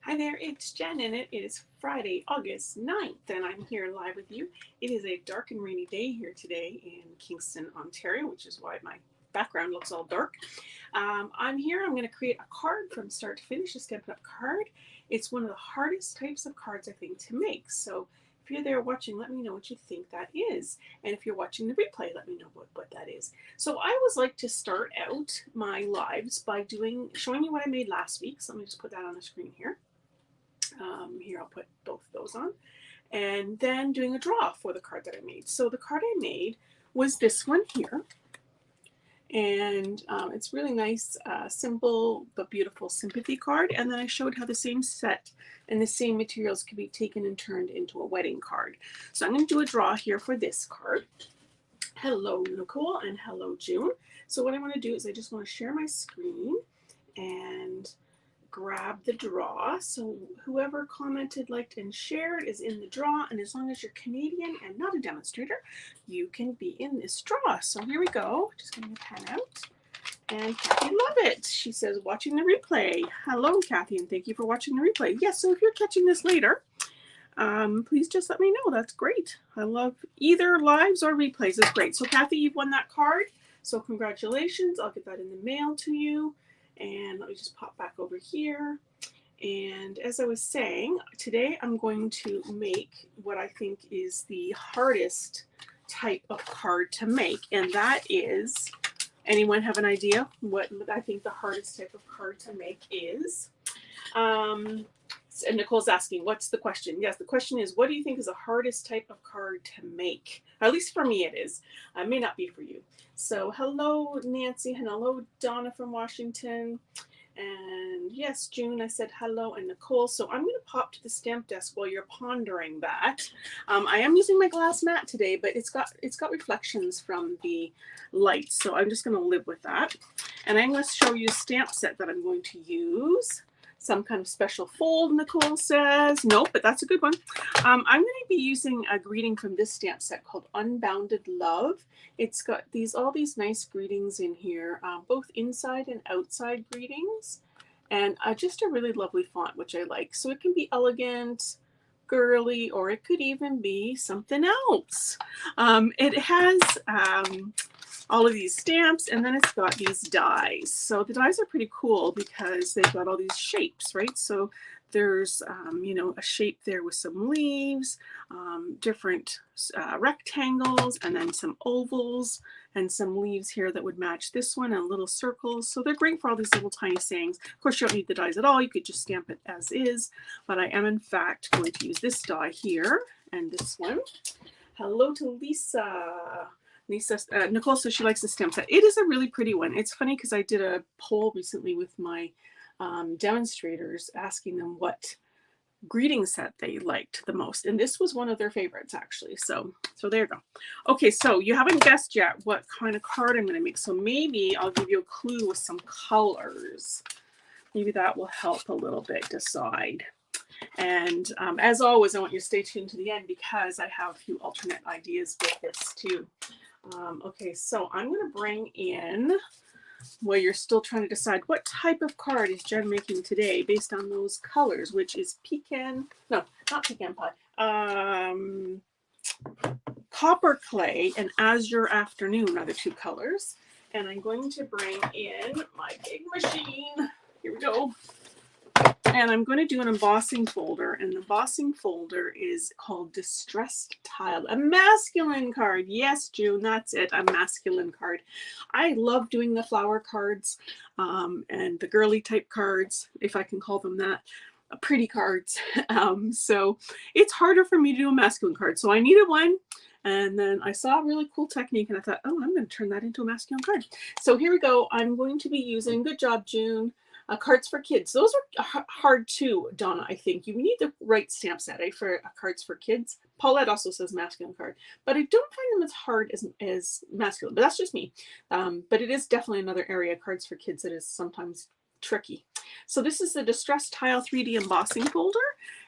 Hi there, it's Jen, and it is Friday, August 9th, and I'm here live with you. It is a dark and rainy day here today in Kingston, Ontario, which is why my background looks all dark. I'm here, I'm going to create a card from start to finish, a Stampin' Up card. It's one of the hardest types of cards, I think, to make. So if you're there watching, let me know what you think that is. And if you're watching the replay, let me know what that is. So I always like to start out my lives by showing you what I made last week. So let me just put that on the screen here. Here, I'll put both of those on. And then doing a draw for the card that I made. So the card I made was this one here. And it's really nice, simple but beautiful sympathy card. And then I showed how the same set and the same materials could be taken and turned into a wedding card. So I'm going to do a draw here for this card. Hello, Nicole, and hello, June. So what I want to do is I just want to share my screen and grab the draw. So whoever commented, liked, and shared is in the draw. And as long as you're Canadian and not a demonstrator, you can be in this draw. So here we go. Just getting a pen out. And Kathy Lovett, she says, watching the replay. Hello, Kathy, and thank you for watching the replay. Yes, so if you're catching this later, please just let me know. That's great. I love either lives or replays. It's great. So Kathy, you've won that card. So congratulations. I'll get that in the mail to you. And let me just pop back over here. And as I was saying, today I'm going to make what I think is the hardest type of card to make. And that is, anyone have an idea what I think the hardest type of card to make is? And Nicole's asking, what's the question? Yes, the question is, what do you think is the hardest type of card to make? At least for me it is. It may not be for you. So hello, Nancy, and hello, Donna from Washington. And yes, June, I said hello, and Nicole. So I'm going to pop to the stamp desk while you're pondering that. I am using my glass mat today, but it's got reflections from the lights. So I'm just going to live with that. And I'm going to show you a stamp set that I'm going to use. Some kind of special fold, Nicole says. Nope, but that's a good one. I'm going to be using a greeting from this stamp set called Unbounded Love. It's got all these nice greetings in here, both inside and outside greetings, and just a really lovely font, which I like. So it can be elegant, girly, or it could even be something else. It has all of these stamps, and then it's got these dies. So the dies are pretty cool because they've got all these shapes, right? So there's, a shape there with some leaves, different rectangles, and then some ovals, and some leaves here that would match this one, and little circles. So they're great for all these little tiny sayings. Of course, you don't need the dies at all. You could just stamp it as is, but I am in fact going to use this die here and this one. Hello to Lisa. Nicole says she likes the stamp set. It is a really pretty one. It's funny because I did a poll recently with my demonstrators asking them what greeting set they liked the most, and this was one of their favorites actually. So there you go. Okay, so you haven't guessed yet what kind of card I'm going to make, so maybe I'll give you a clue with some colors. Maybe that will help a little bit decide. And as always, I want you to stay tuned to the end because I have a few alternate ideas with this too. Okay, so I'm going to bring in, well, you're still trying to decide what type of card is Jen making today based on those colors, which is not pecan pie, copper clay and azure afternoon are the two colors. And I'm going to bring in my big machine. Here we go. And I'm going to do an embossing folder, and the embossing folder is called Distressed Tile, a masculine card. Yes, June, that's it, a masculine card. I love doing the flower cards and the girly type cards, if I can call them that, pretty cards. So it's harder for me to do a masculine card. So I needed one, and then I saw a really cool technique, and I thought, oh, I'm going to turn that into a masculine card. So here we go. I'm going to be using, good job, June, cards for kids. Those are hard too, Donna, I think. You need the right stamp set for cards for kids. Paulette also says masculine card, but I don't find them as hard as masculine, but that's just me. But it is definitely another area, cards for kids, that is sometimes tricky. So this is the Distressed Tile 3D embossing folder,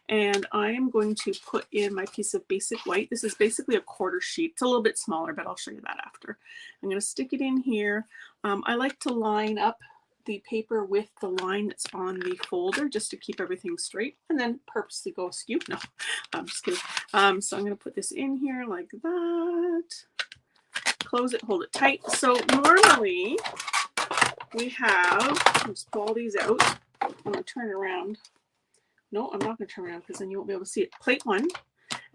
and I am going to put in my piece of basic white. This is basically a quarter sheet. It's a little bit smaller, but I'll show you that after. I'm going to stick it in here. I like to line up the paper with the line that's on the folder just to keep everything straight, and then purposely go askew. No, I'm just kidding. So I'm going to put this in here like that. Close it, hold it tight. So normally we have, let's pull all these out. I'm going to turn around. No, I'm not going to turn around because then you won't be able to see it. Plate 1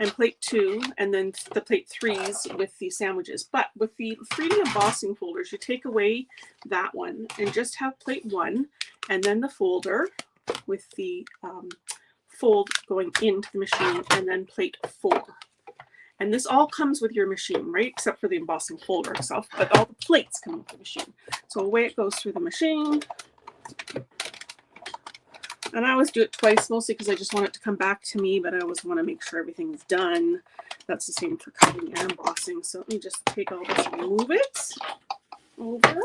and plate 2, and then the plate 3s with the sandwiches. But with the 3D embossing folders, you take away that one and just have plate 1 and then the folder with the fold going into the machine, and then plate 4. And this all comes with your machine, right? Except for the embossing folder itself, but all the plates come with the machine. So away it goes through the machine. And I always do it twice, mostly because I just want it to come back to me, but I always want to make sure everything's done. That's the same for cutting and embossing. So let me just take all this and move it over.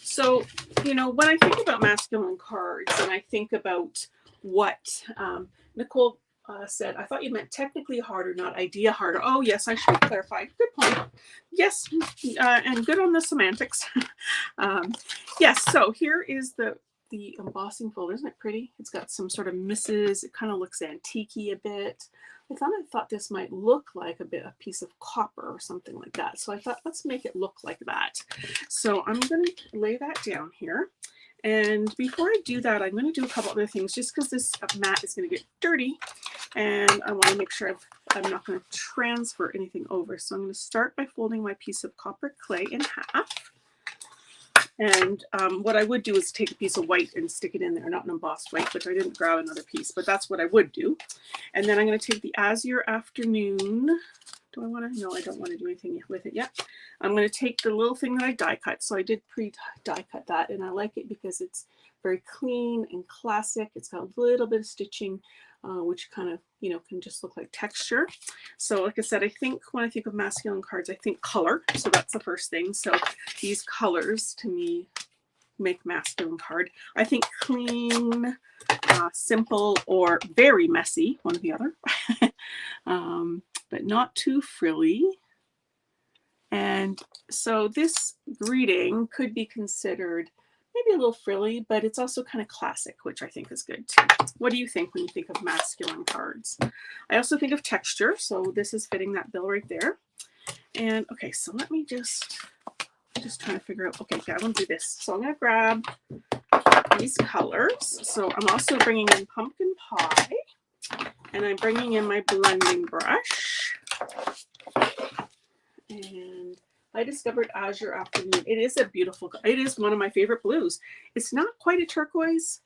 So, you know, when I think about masculine cards and I think about what Nicole said, I thought you meant technically harder, not idea harder. Oh, yes, I should clarify. Good point. Yes, and good on the semantics. Yes, so here is the embossing folder. Isn't it pretty? It's got some sort of misses. It kind of looks antique-y a bit. I thought this might look like a piece of copper or something like that. So I thought, let's make it look like that. So I'm going to lay that down here. And before I do that, I'm going to do a couple other things just because this mat is going to get dirty and I want to make sure I'm not going to transfer anything over. So I'm going to start by folding my piece of copper clay in half. And what I would do is take a piece of white and stick it in there, not an embossed white, which I didn't grab another piece, but that's what I would do. And then I'm going to take the Azure Afternoon. Do I want to? No, I don't want to do anything with it yet. I'm going to take the little thing that I die cut. So I did pre-die cut that, and I like it because it's very clean and classic. It's got a little bit of stitching, which kind of, you know, can just look like texture. So like I said, I think when I think of masculine cards, I think color. So that's the first thing. So these colors to me make masculine card. I think clean, simple, or very messy, one or the other. But not too frilly. And so this greeting could be considered maybe a little frilly, but it's also kind of classic, which I think is good too. What do you think when you think of masculine cards? I also think of texture. So this is fitting that bill right there. And okay, so let me just trying to figure out, okay, I want to do this. So I'm going to grab these colors. So I'm also bringing in pumpkin pie, and I'm bringing in my blending brush. And I discovered Azure Afternoon. It is a beautiful, it is one of my favorite blues. It's not quite a turquoise,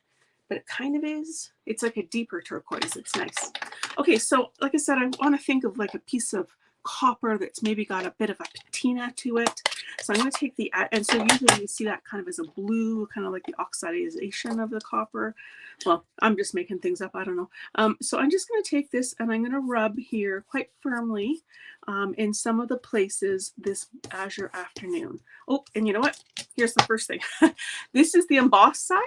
but it kind of is. It's like a deeper turquoise. It's nice. Okay, so like I said, I want to think of like a piece of copper that's maybe got a bit of a patina to it. So I'm going to take the, and so usually you see that kind of as a blue, kind of like the oxidization of the copper. Well, I'm just making things up. I don't know. So I'm just going to take this and I'm going to rub here quite firmly in some of the places this Azure Afternoon. Oh, and you know what? Here's the first thing. This is the embossed side.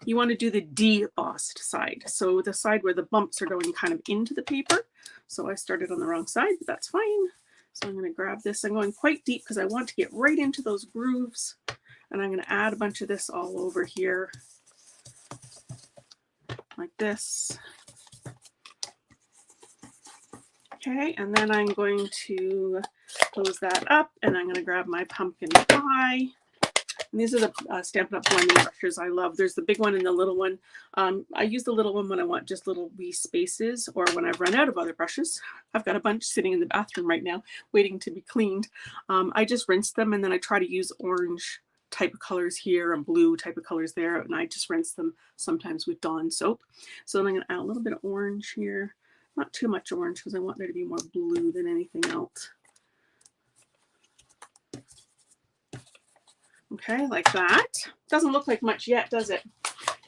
You want to do the de-embossed side. So the side where the bumps are going kind of into the paper. So I started on the wrong side, but that's fine. So I'm going to grab this. I'm going quite deep because I want to get right into those grooves. And I'm going to add a bunch of this all over here. Like this. Okay, and then I'm going to close that up and I'm going to grab my pumpkin pie. And these are the Stampin' Up blending brushes I love. There's the big one and the little one. I use the little one when I want just little wee spaces or when I've run out of other brushes. I've got a bunch sitting in the bathroom right now waiting to be cleaned. I just rinse them and then I try to use orange type of colors here and blue type of colors there. And I just rinse them sometimes with Dawn soap. So then I'm going to add a little bit of orange here. Not too much orange because I want there to be more blue than anything else. Okay, like that. Doesn't look like much yet, does it?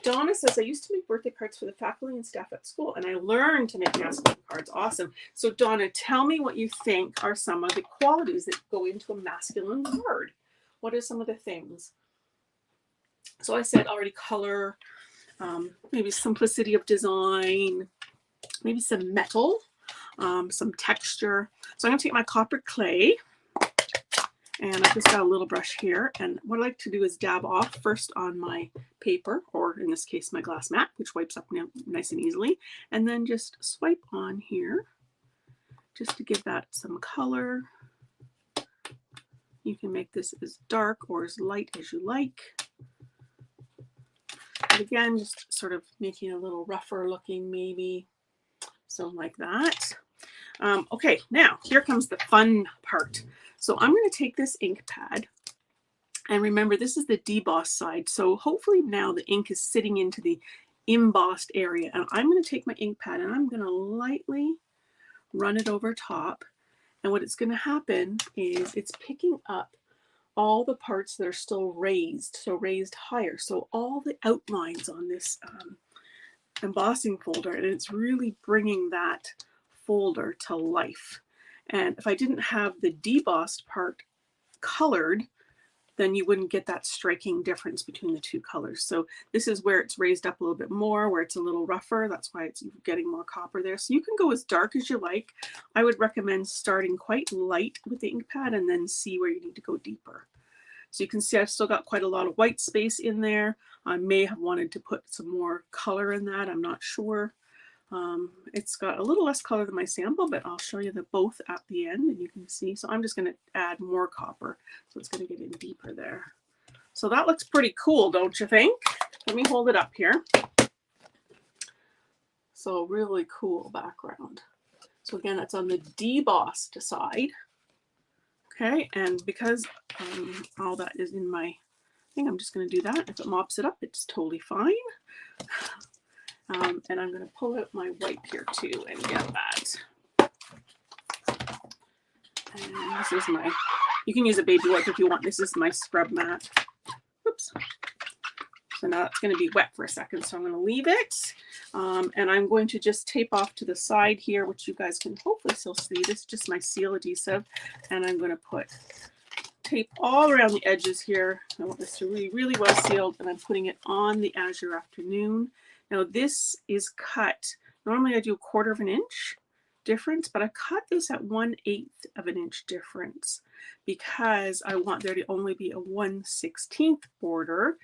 Donna says, I used to make birthday cards for the faculty and staff at school, and I learned to make masculine cards. Awesome. So Donna, tell me what you think are some of the qualities that go into a masculine card. What are some of the things? So I said already color, maybe simplicity of design, maybe some metal, some texture. So I'm going to take my copper clay, And I've just got a little brush here. And what I like to do is dab off first on my paper, or in this case, my glass mat, which wipes up nice and easily. And then just swipe on here just to give that some color. You can make this as dark or as light as you like. And again, just sort of making it a little rougher looking maybe. So like that. Okay, now here comes the fun part. So I'm going to take this ink pad, and remember this is the deboss side. So hopefully now the ink is sitting into the embossed area, and I'm going to take my ink pad and I'm going to lightly run it over top. And what it's going to happen is it's picking up all the parts that are still raised, so raised higher. So all the outlines on this embossing folder, and it's really bringing that folder to life. And if I didn't have the debossed part colored, then you wouldn't get that striking difference between the two colors. So this is where it's raised up a little bit more, where it's a little rougher. That's why it's getting more copper there. So you can go as dark as you like. I would recommend starting quite light with the ink pad and then see where you need to go deeper. So you can see I've still got quite a lot of white space in there. I may have wanted to put some more color in that. I'm not sure. It's got a little less color than my sample, but I'll show you the both at the end and you can see. So I'm just going to add more copper. So it's going to get in deeper there. So that looks pretty cool, don't you think? Let me hold it up here. So really cool background. So again, that's on the debossed side. Okay, and because all that is in my thing, I'm just going to do that. If it mops it up, it's totally fine. And I'm going to pull out my wipe here too and get that. And this is my, you can use a baby wipe if you want. This is my scrub mat. Oops. So now it's going to be wet for a second, so I'm going to leave it. And I'm going to just tape off to the side here, which you guys can hopefully still see. This is just my seal adhesive. And I'm going to put tape all around the edges here. I want this to be really well sealed, and I'm putting it on the Azure Afternoon. Now this is cut. Normally I do 1/4 of an inch difference, but I cut this at 1/8 of an inch difference because I want there to only be a 1/16 border.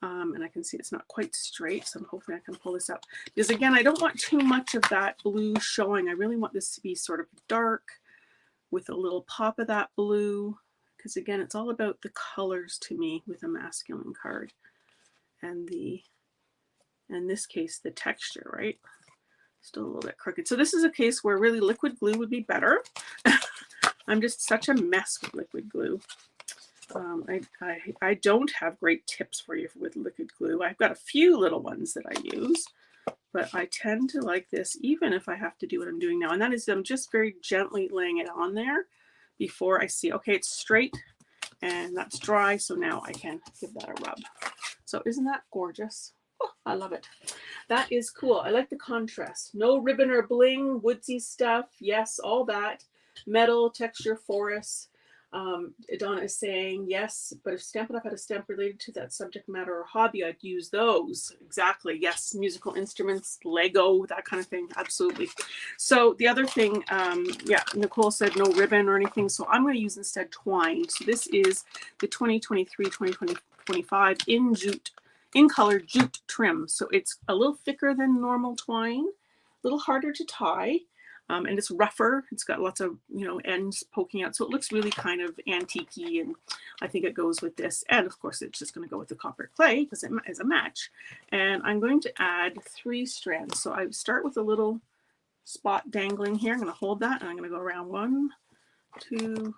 And I can see it's not quite straight, so hopefully I can pull this up. Because again, I don't want too much of that blue showing. I really want this to be sort of dark with a little pop of that blue. Because again, it's all about the colors to me with a masculine card. And in this case, the texture, right? Still a little bit crooked. So this is a case where really liquid glue would be better. I'm just such a mess with liquid glue. I don't have great tips for you with liquid glue. I've got a few little ones that I use, but I tend to like this even if I have to do what I'm doing now. And that is I'm just very gently laying it on there before I see, okay, it's straight and that's dry. So now I can give that a rub. So isn't that gorgeous? Oh, I love it. That is cool. I like the contrast. No ribbon or bling, woodsy stuff. Yes, all that. Metal, texture, forest. Donna is saying, yes, but if Stampin' Up had a stamp related to that subject matter or hobby, I'd use those. Exactly. Yes, musical instruments, Lego, that kind of thing. Absolutely. So the other thing, yeah, Nicole said no ribbon or anything. So I'm going to use instead twine. So this is the 2023-2025 in color jute trim. So it's a little thicker than normal twine, a little harder to tie. And it's rougher. It's got lots of, ends poking out. So it looks really kind of antique-y, and I think it goes with this. And of course, it's just going to go with the copper clay because it is a match. And I'm going to add 3 strands. So I start with a little spot dangling here. I'm going to hold that, and I'm going to go around 1, 2,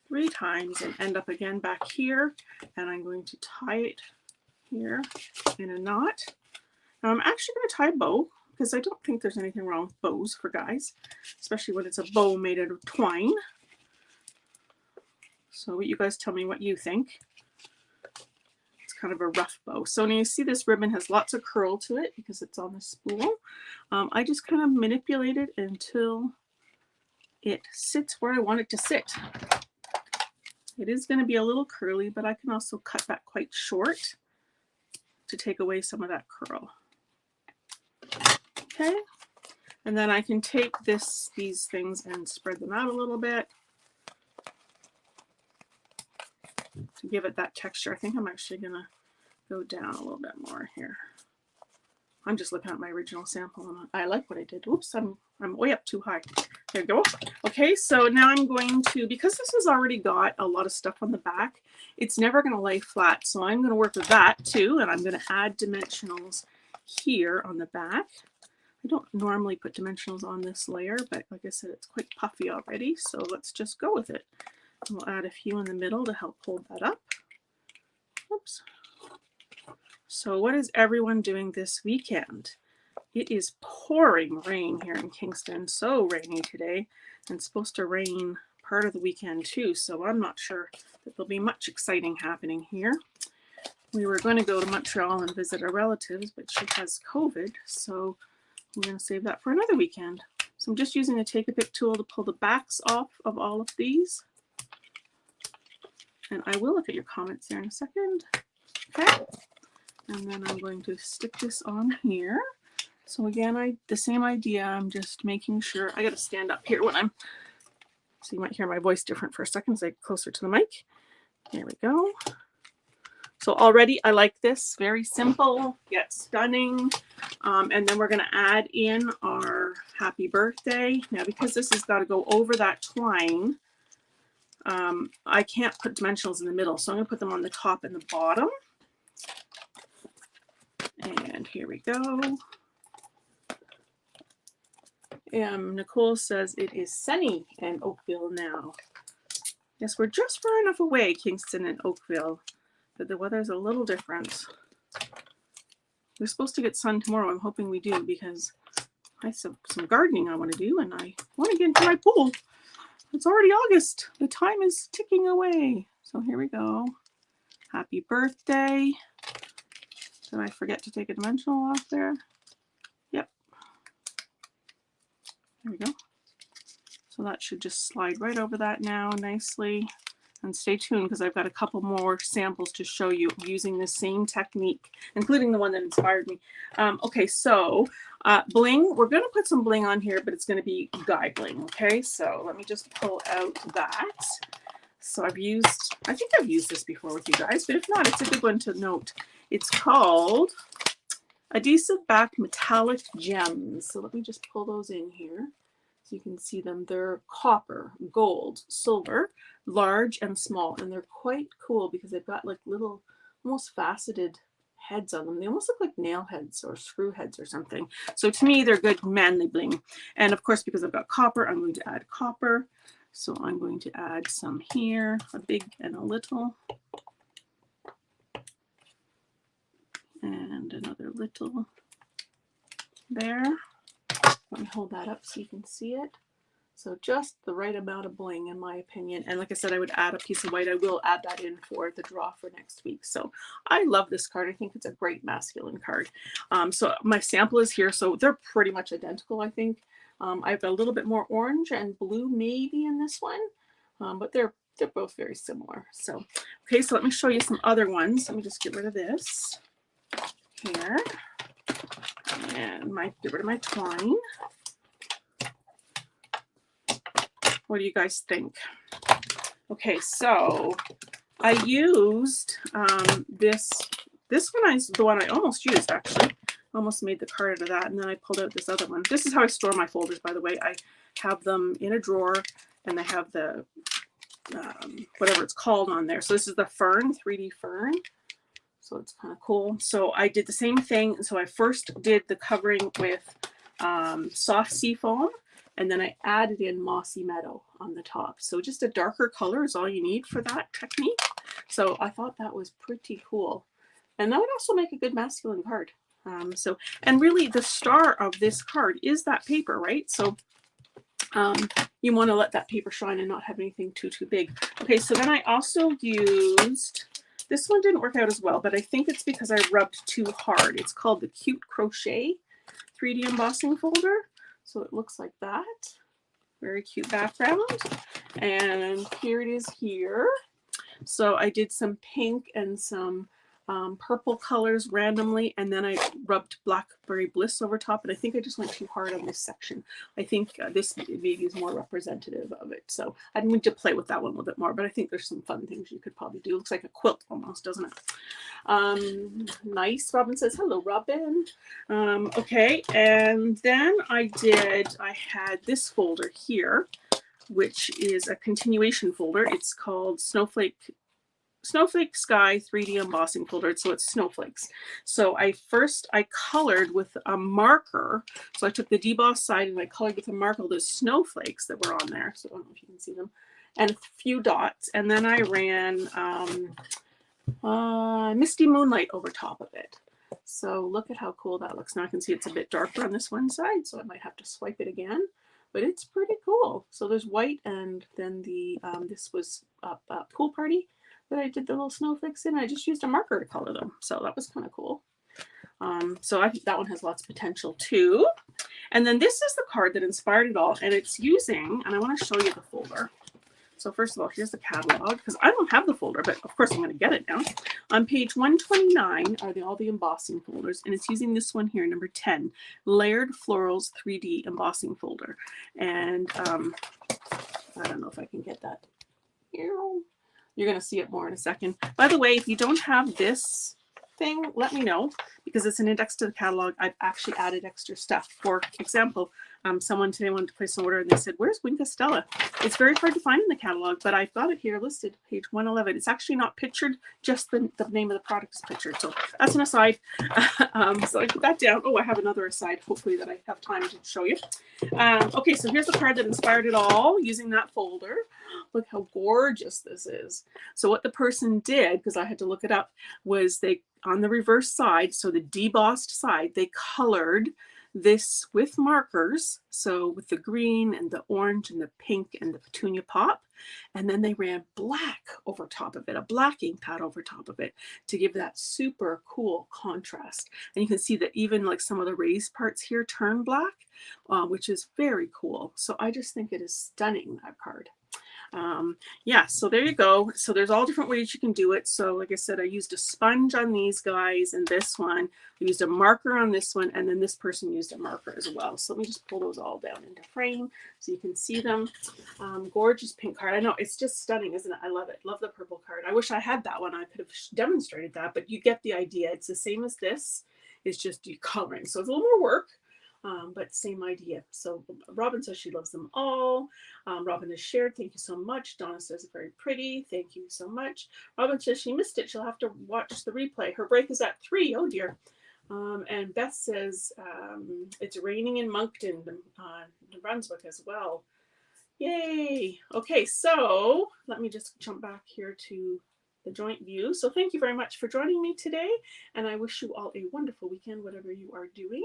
3 times and end up again back here. And I'm going to tie it here in a knot. Now I'm actually going to tie a bow, because I don't think there's anything wrong with bows for guys, especially when it's a bow made out of twine. So you guys tell me what you think. It's kind of a rough bow. So now you see this ribbon has lots of curl to it because it's on the spool. I just kind of manipulate it until it sits where I want it to sit. It is going to be a little curly, but I can also cut that quite short to take away some of that curl. Okay, and then I can take these things and spread them out a little bit. to give it that texture. I think I'm actually gonna go down a little bit more here. I'm just looking at my original sample and I like what I did. Oops, I'm way up too high. There we go. Okay, so now I'm going to, because this has already got a lot of stuff on the back, it's never going to lay flat. So I'm going to work with that too, and I'm going to add dimensionals here on the back. I don't normally put dimensionals on this layer, but like I said, it's quite puffy already. So let's just go with it. We'll add a few in the middle to help hold that up. Oops. So what is everyone doing this weekend? It is pouring rain here in Kingston, so rainy today, and it's supposed to rain part of the weekend too, so I'm not sure that there'll be much exciting happening here. We were going to go to Montreal and visit our relatives, but she has COVID, so I'm going to save that for another weekend. So I'm just using the Take-A-Pic tool to pull the backs off of all of these. And I will look at your comments there in a second. Okay. And then I'm going to stick this on here. So again, the same idea. I'm just making sure. I got to stand up here when I'm, so you might hear my voice different for a second as I get closer to the mic. There we go. So already I like this. Very simple, yet stunning. And then we're going to add in our happy birthday. Now, because this has got to go over that twine, I can't put dimensionals in the middle. So I'm going to put them on the top and the bottom. And here we go. Nicole says it is sunny in Oakville now. Yes, we're just far enough away, Kingston and Oakville, that the weather's a little different. We're supposed to get sun tomorrow. I'm hoping we do because I have some gardening I want to do and I want to get into my pool. It's already August. The time is ticking away. So here we go. Happy birthday. Did I forget to take a dimensional off there? Yep. There we go. So that should just slide right over that now nicely. And stay tuned because I've got a couple more samples to show you using the same technique, including the one that inspired me. Okay, so bling, we're going to put some bling on here, but it's going to be guy bling. Okay, so let me just pull out that. So I think I've used this before with you guys, but if not, it's a good one to note. It's called Adhesive Back Metallic Gems. So let me just pull those in here so you can see them. They're copper, gold, silver, large and small, and they're quite cool because they've got like little almost faceted heads on them. They almost look like nail heads or screw heads or something. So to me, they're good manly bling. And of course, because I've got copper, I'm going to add copper. So I'm going to add some here, a big and a little. And another little there. Let me hold that up so you can see it. So just the right amount of bling in my opinion. And like I said, I would add a piece of white. I will add that in for the draw for next week. So I love this card. I think it's a great masculine card. So my sample is here. So they're pretty much identical, I think. I have a little bit more orange and blue maybe in this one, but they're both very similar. So, okay, so let me show you some other ones. Let me just get rid of this here and get rid of my twine. What do you guys think? Okay, so I used this one. The one I almost used actually. Almost made the card out of that, and then I pulled out this other one. This is how I store my folders, by the way. I have them in a drawer, and they have the whatever it's called on there. So this is the fern, 3D fern. So it's kind of cool. So I did the same thing. So I first did the covering with soft sea foam, and then I added in mossy meadow on the top. So just a darker color is all you need for that technique. So I thought that was pretty cool. And that would also make a good masculine card. And really the star of this card is that paper, right? So you want to let that paper shine and not have anything too big. Okay, so then I also used, this one didn't work out as well, but I think it's because I rubbed too hard. It's called the Cute Crochet 3D embossing folder. So it looks like that. Very cute background. And here it is here. So I did some pink and some purple colors randomly, and then I rubbed Blackberry Bliss over top, and I think I just went too hard on this section. I think this maybe is more representative of it, so I need to play with that one a little bit more, but I think there's some fun things you could probably do. It looks like a quilt almost, doesn't it? Nice. Robin says, hello, Robin. Okay, and then I had this folder here, which is a continuation folder. It's called Snowflake Sky 3D embossing folder. So it's snowflakes. So I colored with a marker. So I took the deboss side and I colored with a marker the snowflakes that were on there. So I don't know if you can see them, and a few dots. And then I ran Misty Moonlight over top of it. So look at how cool that looks. Now I can see it's a bit darker on this one side, so I might have to swipe it again, but it's pretty cool. So there's white, and then the this was a pool party that I did the little snowflakes in. I just used a marker to color them, so that was kind of cool. So I think that one has lots of potential too. And then this is the card that inspired it all, and it's using, and I want to show you the folder. So first of all, here's the catalog, because I don't have the folder, but of course I'm going to get it now. On page 129 are all the embossing folders, and it's using this one here, number 10, Layered Florals 3D Embossing Folder. And I don't know if I can get that here. You're going to see it more in a second. By the way, if you don't have this thing, let me know, because it's an index to the catalog. I've actually added extra stuff. For example, someone today wanted to place an order and they said, where's Winka Stella? It's very hard to find in the catalog, but I've got it here listed, page 111. It's actually not pictured, just the name of the product is pictured. So that's an aside. So I put that down. Oh, I have another aside, hopefully, that I have time to show you. Okay, so here's the card that inspired it all, using that folder. Look how gorgeous this is. So what the person did, because I had to look it up, was they, on the reverse side, so the debossed side, they colored this with markers, so with the green and the orange and the pink and the petunia pop, and then they ran black over top of it, a black ink pad over top of it, to give that super cool contrast. And you can see that even like some of the raised parts here turn black, which is very cool. So I just think it is stunning, that card. Yeah, so there you go. So there's all different ways you can do it. So like I said, I used a sponge on these guys and this one. I used a marker on this one, and then this person used a marker as well. So let me just pull those all down into frame so you can see them. Gorgeous pink card. I know, it's just stunning, isn't it? I love it. Love the purple card. I wish I had that one. I could have demonstrated that, but you get the idea. It's the same as this. It's just coloring. So it's a little more work. But same idea. So Robin says she loves them all. Robin has shared. Thank you so much. Donna says very pretty. Thank you so much. Robin says she missed it. She'll have to watch the replay. Her break is at 3. Oh dear. And Beth says it's raining in Moncton, New Brunswick as well. Yay. Okay, so let me just jump back here to the joint view. So thank you very much for joining me today, and I wish you all a wonderful weekend, whatever you are doing.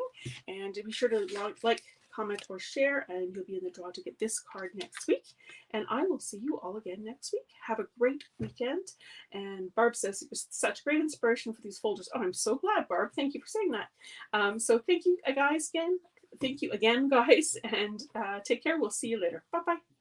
And be sure to like, comment, or share, and you'll be in the draw to get this card next week. And I will see you all again next week. Have a great weekend. And Barb says it was such great inspiration for these folders. Oh, I'm so glad, Barb. Thank you for saying that. So thank you guys again. Thank you again, guys, and take care. We'll see you later. Bye-bye.